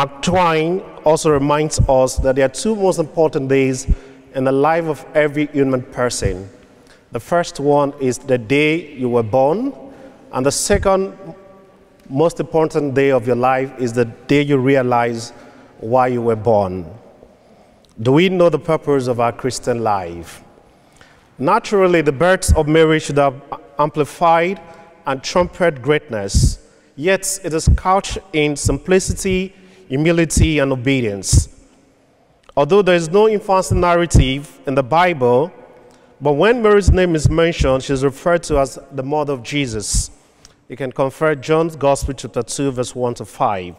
Mark Twain also reminds us that there are two most important days in the life of every human person. The first one is the day you were born, and the second most important day of your life is the day you realize why you were born. Do we know the purpose of our Christian life? Naturally, the birth of Mary should have amplified and trumpeted greatness, yet it is couched in simplicity, humility, and obedience. Although there is no infancy narrative in the Bible, but when Mary's name is mentioned, she is referred to as the mother of Jesus. You can confer John's Gospel, chapter 2, verse 1 to 5.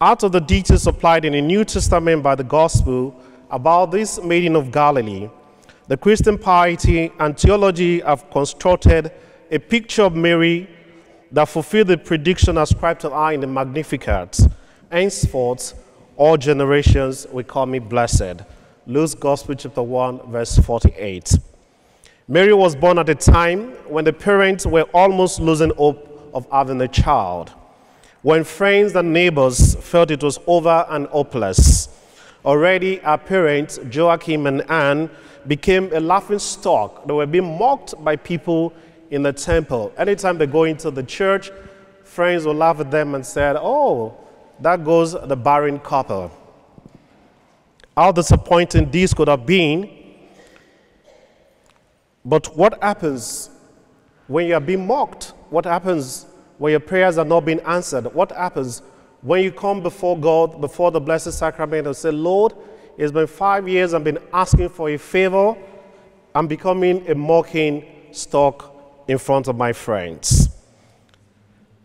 Out of the details supplied in the New Testament by the Gospel about this maiden of Galilee, the Christian piety and theology have constructed a picture of Mary that fulfilled the prediction ascribed to her in the Magnificat. Henceforth, all generations will call me blessed. Luke's Gospel, chapter 1, verse 48. Mary was born at a time when the parents were almost losing hope of having a child, when friends and neighbors felt it was over and hopeless. Already, her parents, Joachim and Anne, became a laughing stock. They were being mocked by people in the temple. Anytime they go into the church, friends will laugh at them and say, "Oh, that goes the barren couple." How disappointing this could have been. But what happens when you are being mocked? What happens when your prayers are not being answered? What happens when you come before God, before the Blessed Sacrament, and say, "Lord, it's been 5 years I've been asking for a favor. I'm becoming a mocking stock in front of my friends."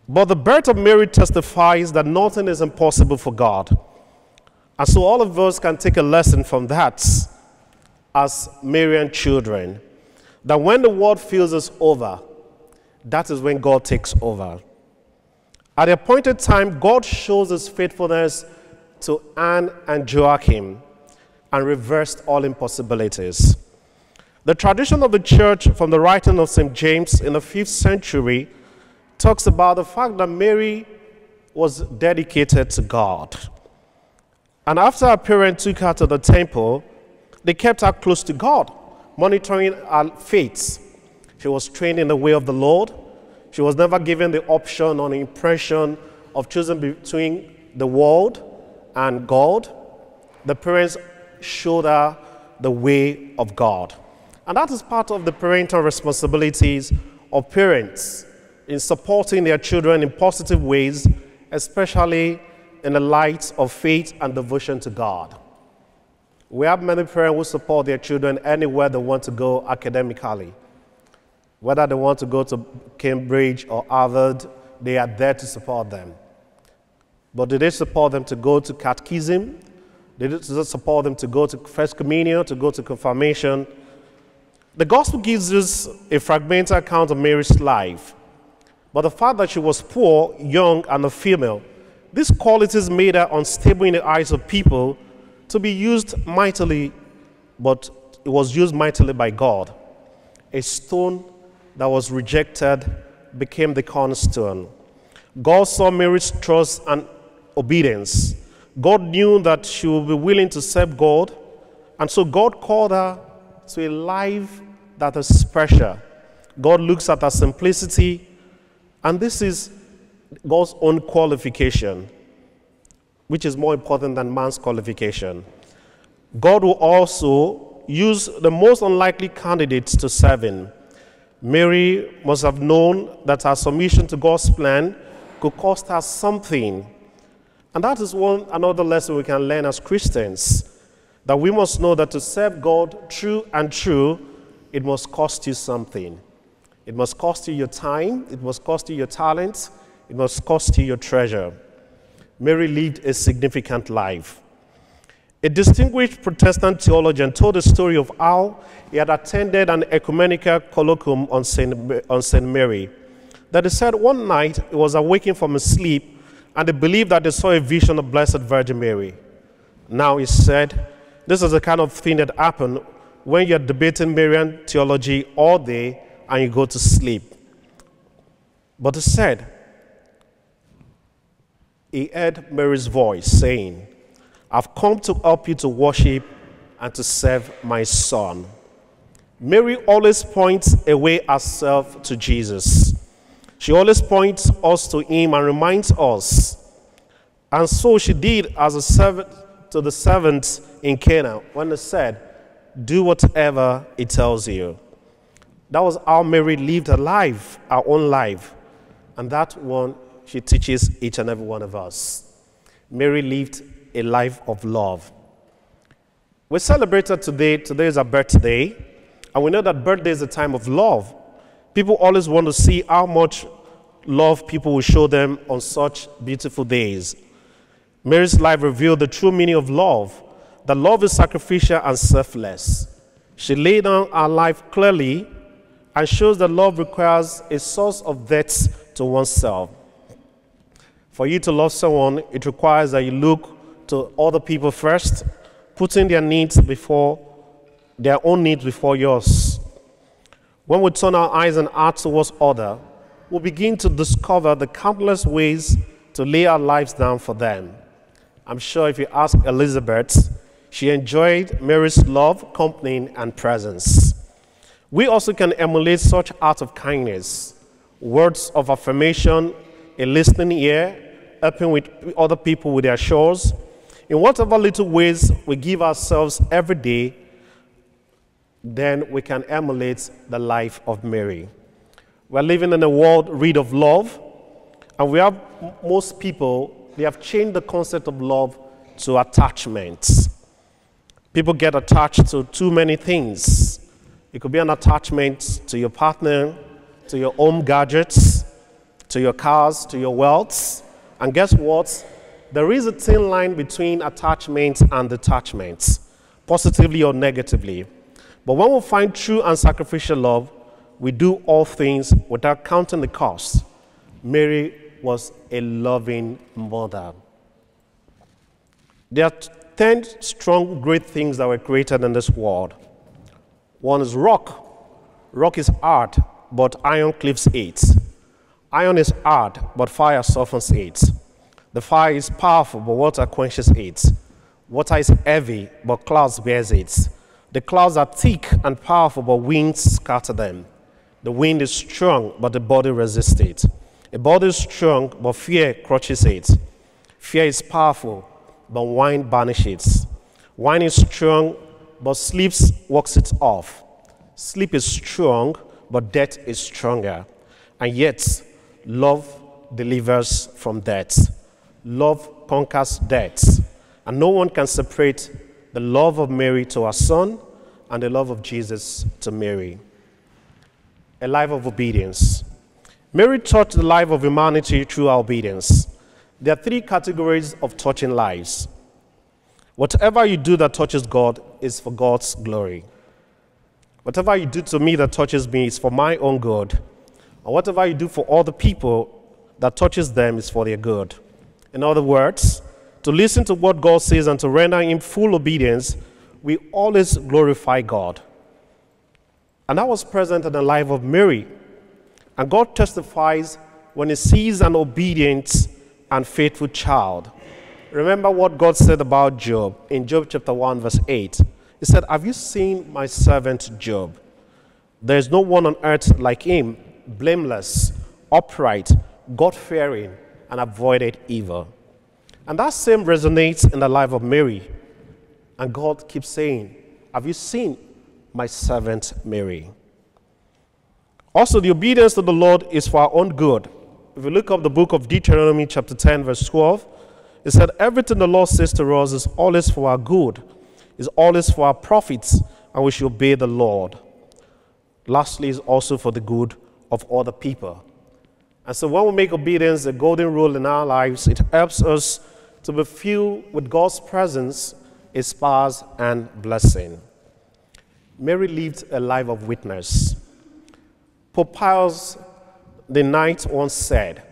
But the birth of Mary testifies that nothing is impossible for God. And so all of us can take a lesson from that as Marian children, that when the world feels it's over, that is when God takes over. At the appointed time, God shows his faithfulness to Anne and Joachim and reversed all impossibilities. The tradition of the church from the writing of St. James in the 5th century talks about the fact that Mary was dedicated to God. And after her parents took her to the temple, they kept her close to God, monitoring her faith. She was trained in the way of the Lord. She was never given the option or the impression of choosing between the world and God. The parents showed her the way of God. And that is part of the parental responsibilities of parents in supporting their children in positive ways, especially in the light of faith and devotion to God. We have many parents who support their children anywhere they want to go academically. Whether they want to go to Cambridge or Harvard, they are there to support them. But do they support them to go to catechism? They support them to go to First Communion, to go to confirmation? The Gospel gives us a fragmented account of Mary's life. But the fact that she was poor, young, and a female, these qualities made her unstable in the eyes of people to be used mightily, but it was used mightily by God. A stone that was rejected became the cornerstone. God saw Mary's trust and obedience. God knew that she would be willing to serve God, and so God called her to a life that is special. God looks at her simplicity, and this is God's own qualification, which is more important than man's qualification. God will also use the most unlikely candidates to serve him. Mary must have known that her submission to God's plan could cost her something. And that is another lesson we can learn as Christians, that we must know that to serve God true and true, it must cost you something. It must cost you your time, it must cost you your talent, it must cost you your treasure. Mary lived a significant life. A distinguished Protestant theologian told the story of how he had attended an ecumenical colloquium on St. Mary. That he said one night he was awaking from his sleep and he believed that he saw a vision of Blessed Virgin Mary. Now he said, this is the kind of thing that happened when you're debating Marian theology all day and you go to sleep. But he said, he heard Mary's voice saying, I've come to help you to worship and to serve my son. Mary always points away herself to Jesus. She always points us to him and reminds us. And so she did as a servant to the servants in Cana when they said, do whatever he tells you. That was how Mary lived her life, her own life. And that one she teaches each and every one of us. Mary lived a life of love. We celebrated today. Today is her birthday. And we know that birthday is a time of love. People always want to see how much love people will show them on such beautiful days. Mary's life revealed the true meaning of love. That love is sacrificial and selfless. She laid down her life clearly and shows that love requires a source of death to oneself. For you to love someone, it requires that you look to other people first, putting their own needs before yours. When we turn our eyes and hearts towards others, we'll begin to discover the countless ways to lay our lives down for them. I'm sure if you ask Elizabeth, she enjoyed Mary's love, company, and presence. We also can emulate such acts of kindness, words of affirmation, a listening ear, helping with other people with their chores. In whatever little ways we give ourselves every day, then we can emulate the life of Mary. We're living in a world rid of love, and we have most people, they have changed the concept of love to attachments. People get attached to too many things. It could be an attachment to your partner, to your home gadgets, to your cars, to your wealth. And guess what? There is a thin line between attachment and detachment, positively or negatively. But when we find true and sacrificial love, we do all things without counting the cost. Mary was a loving mother. There are 10 strong, great things that were created in this world. One is rock. Rock is hard, but iron cleaves it. Iron is hard, but fire softens it. The fire is powerful, but water quenches it. Water is heavy, but clouds bears it. The clouds are thick and powerful, but winds scatter them. The wind is strong, but the body resists it. A body is strong, but fear crushes it. Fear is powerful, but wine banishes. Wine is strong, but sleep walks it off. Sleep is strong, but death is stronger. And yet, love delivers from death. Love conquers death. And no one can separate the love of Mary to her son and the love of Jesus to Mary. A life of obedience. Mary taught the life of humanity through her obedience. There are 3 categories of touching lives. Whatever you do that touches God is for God's glory. Whatever you do to me that touches me is for my own good. And whatever you do for other people that touches them is for their good. In other words, to listen to what God says and to render him full obedience, we always glorify God. And that was present in the life of Mary. And God testifies when he sees an obedient and faithful child. Remember what God said about Job in Job chapter 1 verse 8. He said, have you seen my servant Job? There is no one on earth like him, blameless, upright, God-fearing, and avoided evil. And that same resonates in the life of Mary. And God keeps saying, have you seen my servant Mary? Also, the obedience to the Lord is for our own good. If you look up the book of Deuteronomy chapter 10 verse 12, it said, everything the Lord says to us is always for our good, is always for our profits, and we should obey the Lord. Lastly, is also for the good of other people. And so when we make obedience a golden rule in our lives, it helps us to be filled with God's presence, his power, and blessing. Mary lived a life of witness. Pope Pius IX once said,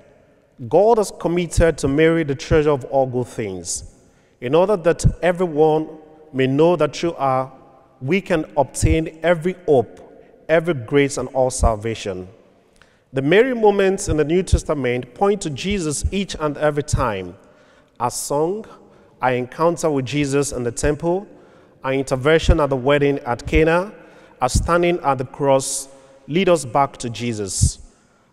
God has committed to Mary the treasure of all good things, in order that everyone may know that through her we can obtain every hope, every grace, and all salvation. The Mary moments in the New Testament point to Jesus each and every time, our song, our encounter with Jesus in the temple, our intervention at the wedding at Cana, our standing at the cross lead us back to Jesus.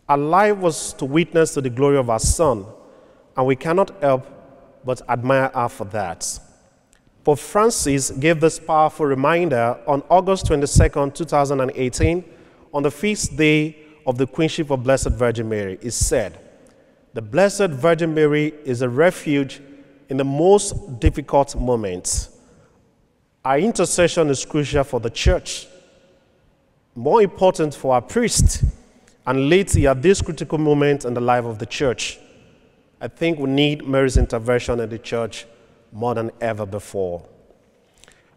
Our life was to witness to the glory of our Son, and we cannot help but admire her for that. Pope Francis gave this powerful reminder on August 22nd, 2018, on the feast day of the Queenship of Blessed Virgin Mary. He said, "The Blessed Virgin Mary is a refuge in the most difficult moments. Our intercession is crucial for the Church, more important for our priest, and lately at this critical moment in the life of the Church. I think we need Mary's intervention in the Church more than ever before."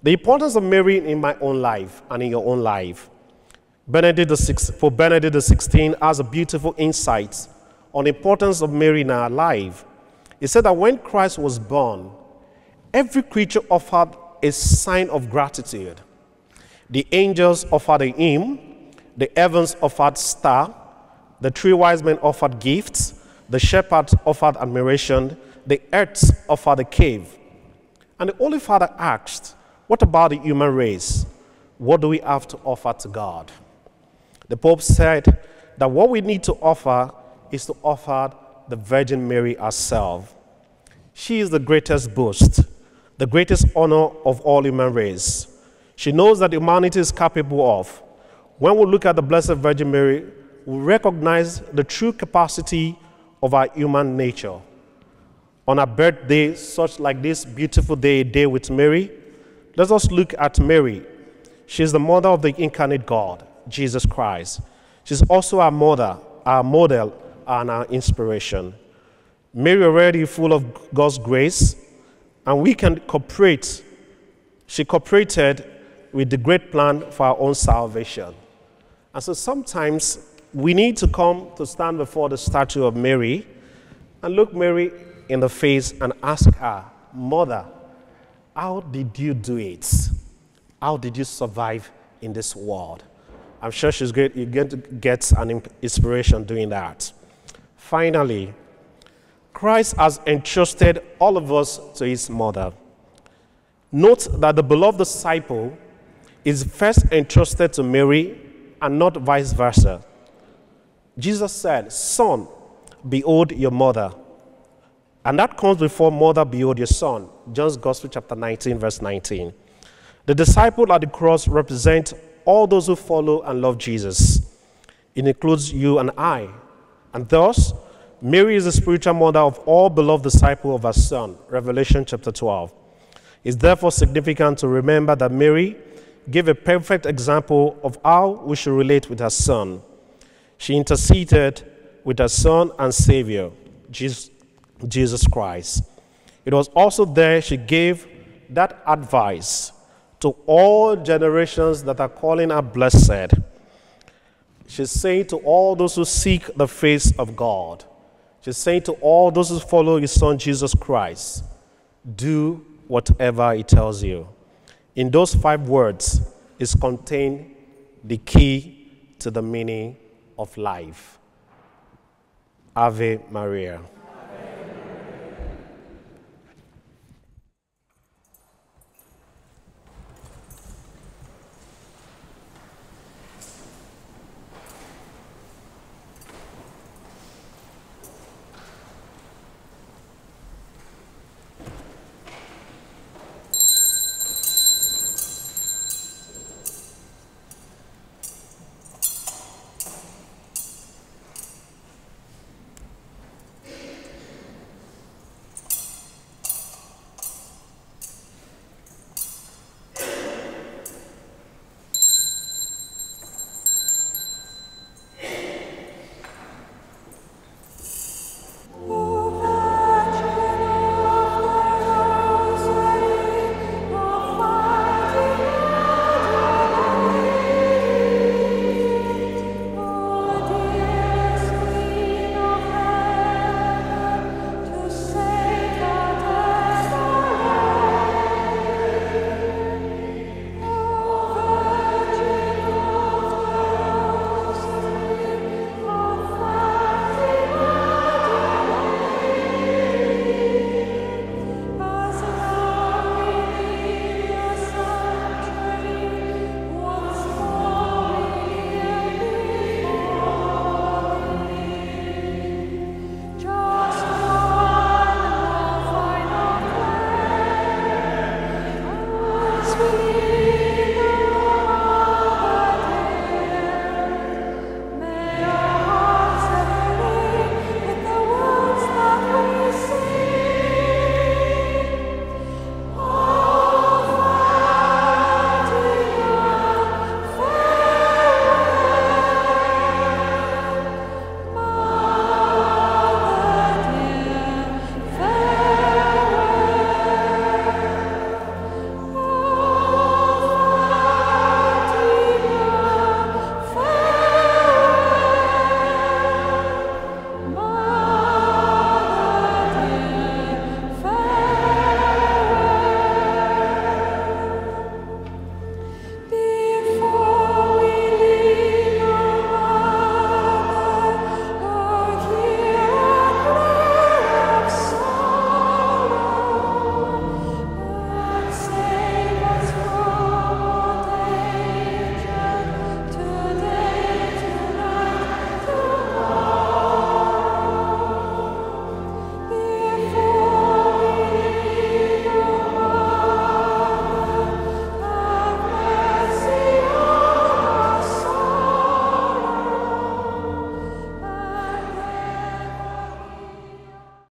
The importance of Mary in my own life and in your own life. Pope Benedict XVI has a beautiful insight on the importance of Mary in our life. He said that when Christ was born, every creature offered a sign of gratitude. The angels offered a hymn, the heavens offered star, the three wise men offered gifts, the shepherds offered admiration, the earth offered a cave. And the Holy Father asked, what about the human race? What do we have to offer to God? The Pope said that what we need to offer is to offer the Virgin Mary herself. She is the greatest boast, the greatest honor of all human race. She knows that humanity is capable of. When we look at the Blessed Virgin Mary, we recognize the true capacity of our human nature. On our birthday, such like this beautiful day, a day with Mary, let us look at Mary. She is the mother of the incarnate God, Jesus Christ. She's also our mother, our model, and our inspiration. Mary already full of God's grace, and we can cooperate. She cooperated with the great plan for our own salvation. And so sometimes we need to come to stand before the statue of Mary and look Mary in the face and ask her, Mother, how did you do it? How did you survive in this world? I'm sure you're going to get an inspiration doing that. Finally, Christ has entrusted all of us to his mother. Note that the beloved disciple is first entrusted to Mary and not vice versa. Jesus said, Son, behold your mother. And that comes before mother, behold your son. John's Gospel, chapter 19, verse 19. The disciple at the cross represents all those who follow and love Jesus. It includes you and I. And thus, Mary is the spiritual mother of all beloved disciple of her son. Revelation chapter 12. It's therefore significant to remember that Mary gave a perfect example of how we should relate with her son. She interceded with her son and Savior, Jesus Christ. It was also there she gave that advice to all generations that are calling her blessed. She's saying to all those who seek the face of God, she's saying to all those who follow his son Jesus Christ, do whatever he tells you. In those 5 words is contained the key to the meaning of life. Ave Maria.